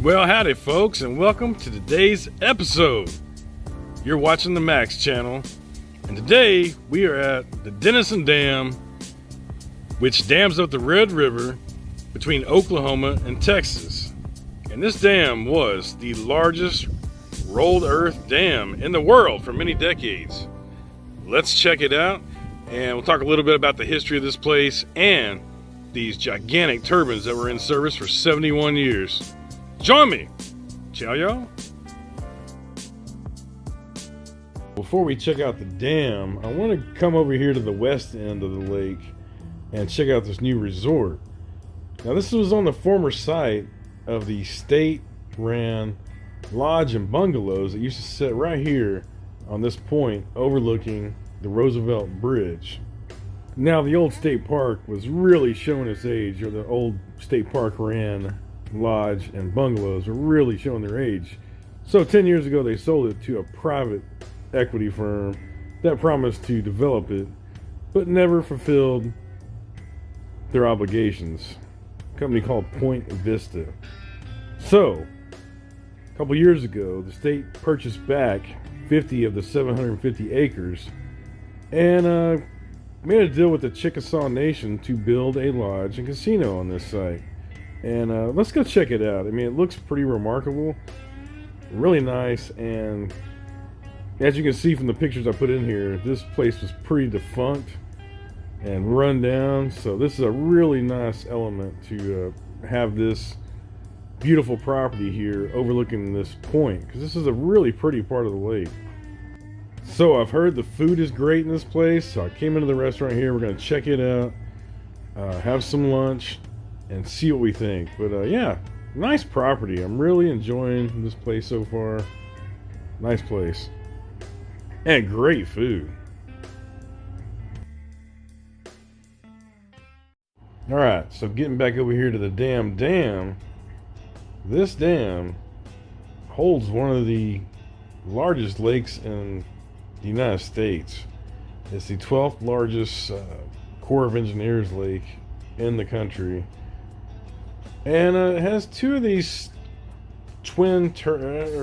Well, howdy folks, and welcome to today's episode. You're watching the Max channel, and today we are at the Denison Dam, which dams up the Red River between Oklahoma and Texas. And this dam was the largest rolled earth dam in the world for many decades. Let's check it out, and we'll talk a little bit about the history of this place and these gigantic turbines that were in service for 71 years. Join me. Ciao, y'all. Before we check out the dam, I want to come over here to the west end of the lake and check out this new resort. Now, this was on the former site of the state-ran lodge and bungalows that used to sit right here on this point overlooking the Roosevelt Bridge. Now, the old state park was really showing its age, or the old state park ran lodge and bungalows were really showing their age. So 10 years ago they sold it to a private equity firm that promised to develop it but never fulfilled their obligations. A company called Point Vista. So a couple years ago the state purchased back 50 of the 750 acres and made a deal with the Chickasaw Nation to build a lodge and casino on this site. And let's go check it out. I mean, it looks pretty remarkable, really nice, and as you can see from the pictures I put in here, this place was pretty defunct and run down, so this is a really nice element to have this beautiful property here overlooking this point, because this is a really pretty part of the lake. So I've heard the food is great in this place, so I came into the restaurant here. We're going to check it out, have some lunch, and see what we think. But yeah, nice property. I'm really enjoying this place so far. Nice place. And great food. Alright, so getting back over here to the dam. This dam holds one of the largest lakes in the United States. It's the 12th largest Corps of Engineers lake in the country. And it has two of these two turbines.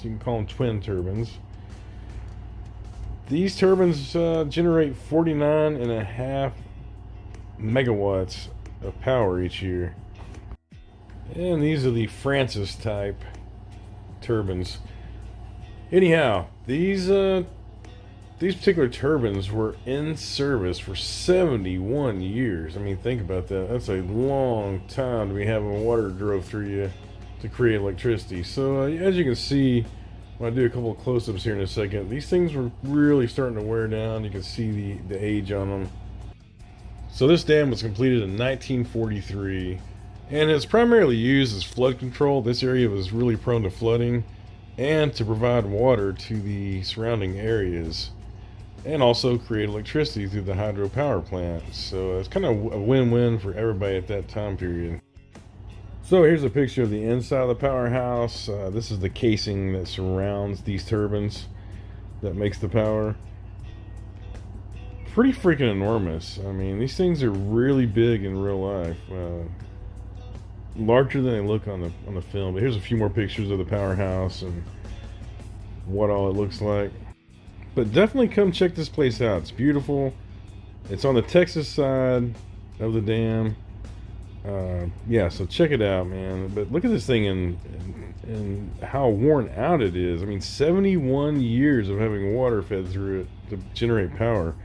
You can call them twin turbines. These turbines generate 49.5 megawatts of power each year. And these are the Francis type turbines. Anyhow, these particular turbines were in service for 71 years. I mean, think about that. That's a long time to be having water drove through you to create electricity. So as you can see, when I do a couple of close-ups here in a second, these things were really starting to wear down. You can see the age on them. So this dam was completed in 1943, and it's primarily used as flood control. This area was really prone to flooding, and to provide water to the surrounding areas, and also create electricity through the hydropower plant. So it's kind of a win-win for everybody at that time period. So here's a picture of the inside of the powerhouse. This is the casing that surrounds these turbines that makes the power. Pretty freaking enormous. I mean, these things are really big in real life. Larger than they look on the film. But here's a few more pictures of the powerhouse and what all it looks like. But definitely come check this place out. It's beautiful. It's on the Texas side of the dam. Yeah, so check it out, man. But look at this thing and how worn out it is. I mean, 71 years of having water fed through it to generate power.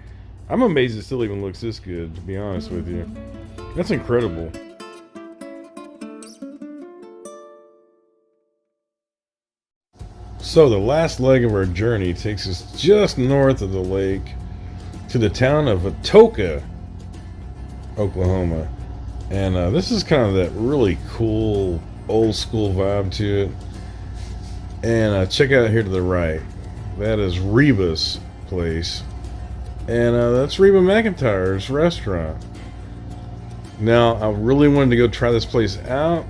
I'm amazed it still even looks this good, to be honest with you. That's incredible. So the last leg of our journey takes us just north of the lake to the town of Atoka, Oklahoma. And this is kind of that really cool old school vibe to it. And check out here to the right. That is Reba's place. And that's Reba McIntyre's restaurant. Now, I really wanted to go try this place out.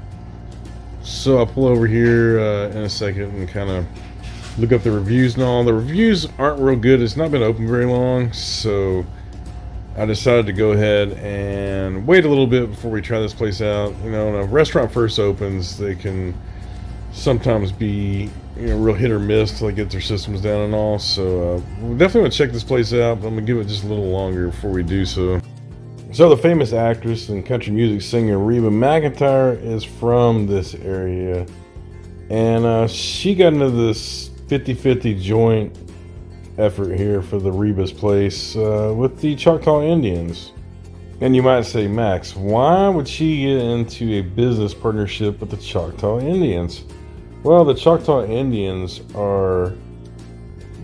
So I'll pull over here in a second and kind of look up the reviews and all. The reviews aren't real good. It's not been open very long, so I decided to go ahead and wait a little bit before we try this place out. You know, when a restaurant first opens, they can sometimes be, you know, real hit or miss till they get their systems down and all. So we definitely want to check this place out, but I'm gonna give it just a little longer before we do so. So the famous actress and country music singer Reba McEntire is from this area, and she got into this 50-50 joint effort here for the Reba's place with the Choctaw Indians. And you might say, Max, why would she get into a business partnership with the Choctaw Indians? Well, the Choctaw Indians are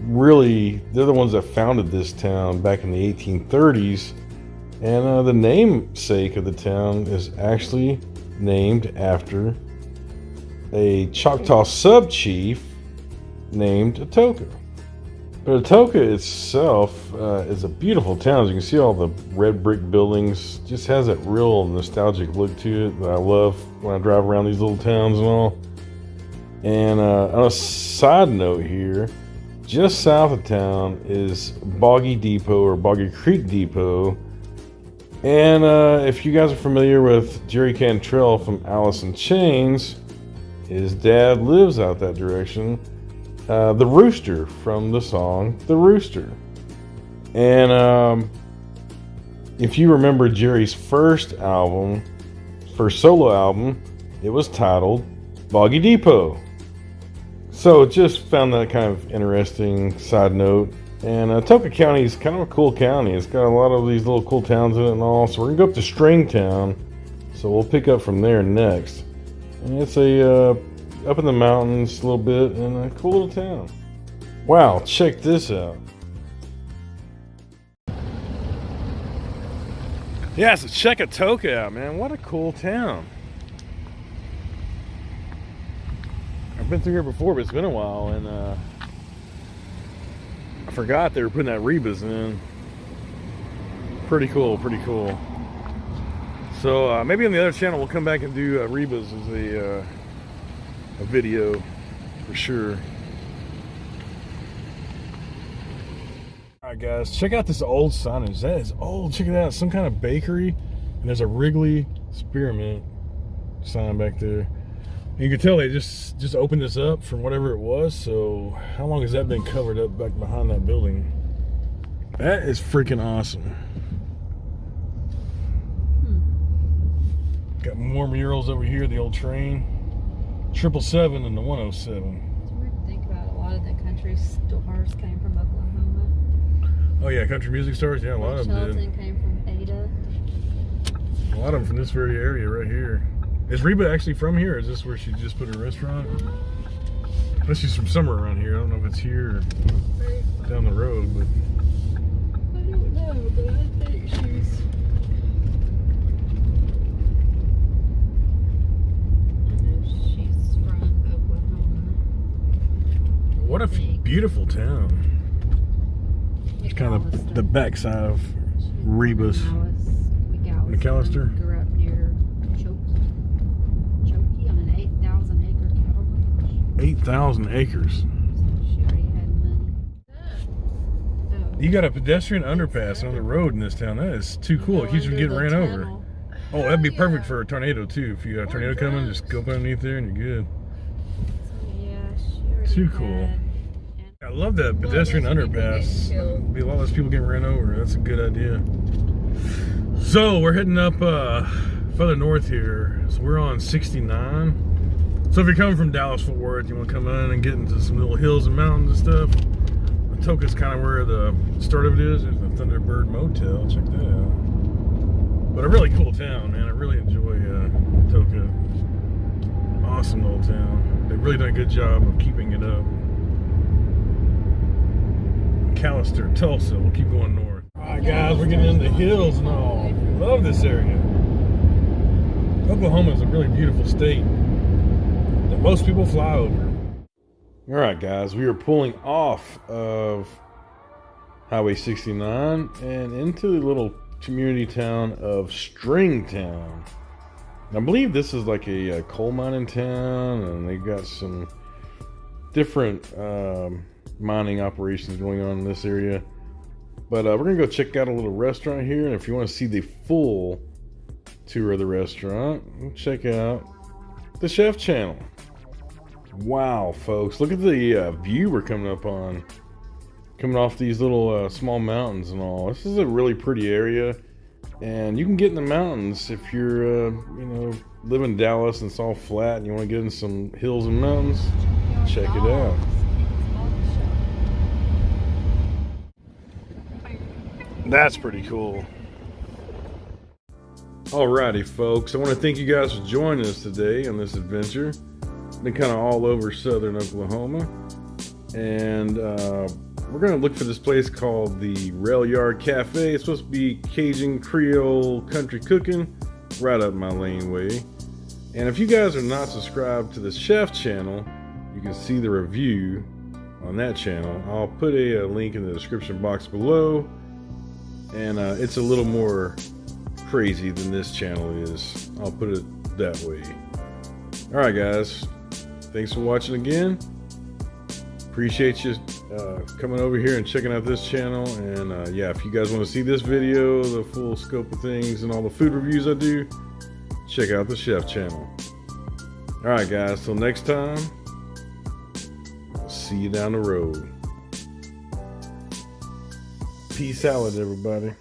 really, they're the ones that founded this town back in the 1830s. And the namesake of the town is actually named after a Choctaw sub-chief named Atoka. But Atoka itself is a beautiful town. As you can see, all the red brick buildings, just has that real nostalgic look to it that I love when I drive around these little towns and all. And on a side note here, just south of town is Boggy Depot, or Boggy Creek Depot. And if you guys are familiar with Jerry Cantrell from Alice in Chains, his dad lives out that direction. The Rooster from the song The Rooster. And if you remember Jerry's first solo album, it was titled Boggy Depot. So just found that kind of interesting side note. And Toka County is kind of a cool county. It's got a lot of these little cool towns in it and all. So we're going to go up to Stringtown. So we'll pick up from there next. And it's up in the mountains a little bit, and a cool little town. Wow, check this out. Yeah, so check Atoka out, man. What a cool town. I've been through here before, but it's been a while, and I forgot they were putting that Reba's in. Pretty cool, pretty cool. So maybe on the other channel we'll come back and do Reba's as a video for sure. Alright guys, check out this old signage. That is old. Check it out. Some kind of bakery, and there's a Wrigley Spearmint sign back there. And you can tell they just opened this up from whatever it was. So how long has that been covered up back behind that building? That is freaking awesome. Got more murals over here. The old train, 777 and the 107. It's weird to think about. A lot of the country stars came from Oklahoma. Oh yeah, country music stars. Yeah, a lot of them did. Came from Ada. A lot of them from this very area right here. Is Reba actually from here, or is this where she just put her restaurant? Unless she's from somewhere around here. I don't know if it's here or down the road, but I don't know, but I think she's. I know she's from Oklahoma. what a beautiful town. It's kind of the backside of Reba's. McAllister. Grew up near Chokey on an 8,000 acre cattle ranch. 8,000 acres. So she already had money. Oh. You got a pedestrian underpass on the road in this town. That is too cool. It keeps you from getting ran over. Oh, that'd be perfect for a tornado too. If you got a tornado coming, just go up underneath there and you're good. Yeah, she already Too cool. I love that pedestrian underpass. Be a lot less people getting ran over. That's a good idea. So we're heading up further north here. So we're on 69. So if you're coming from Dallas Fort Worth, you want to come in and get into some little hills and mountains and stuff. Atoka's kind of where the start of it is. There's the Thunderbird Motel. Check that out. But a really cool town, man. I really enjoy Atoka. Awesome little town. They've really done a good job of keeping it up. McAllister, Tulsa. We'll keep going north. Alright guys, we're getting in the hills and all. Love this area. Oklahoma is a really beautiful state that most people fly over. Alright guys, we are pulling off of Highway 69 and into the little community town of Stringtown. I believe this is like a coal mining town, and they've got some different mining operations going on in this area. But we're gonna go check out a little restaurant here, and if you want to see the full tour of the restaurant, check out the Chef Channel. Wow, folks, look at the view we're coming up on, coming off these little small mountains and all. This is a really pretty area, and you can get in the mountains if you're live in Dallas and it's all flat and you want to get in some hills and mountains. Check it out. That's pretty cool. Alrighty, folks, I want to thank you guys for joining us today on this adventure. Been kind of all over southern Oklahoma, and we're going to look for this place called the Rail Yard Cafe. It's supposed to be Cajun Creole country cooking, right up my laneway. And if you guys are not subscribed to the Chef Channel, you can see the review on that channel. I'll put a link in the description box below, and it's a little more crazy than this channel is. I'll put it that way. Alright guys, thanks for watching again. Appreciate you coming over here and checking out this channel. And yeah, if you guys want to see this video, the full scope of things and all the food reviews I do, check out the Chef Channel. Alright guys, till next time, see you down the road. Peace out, everybody.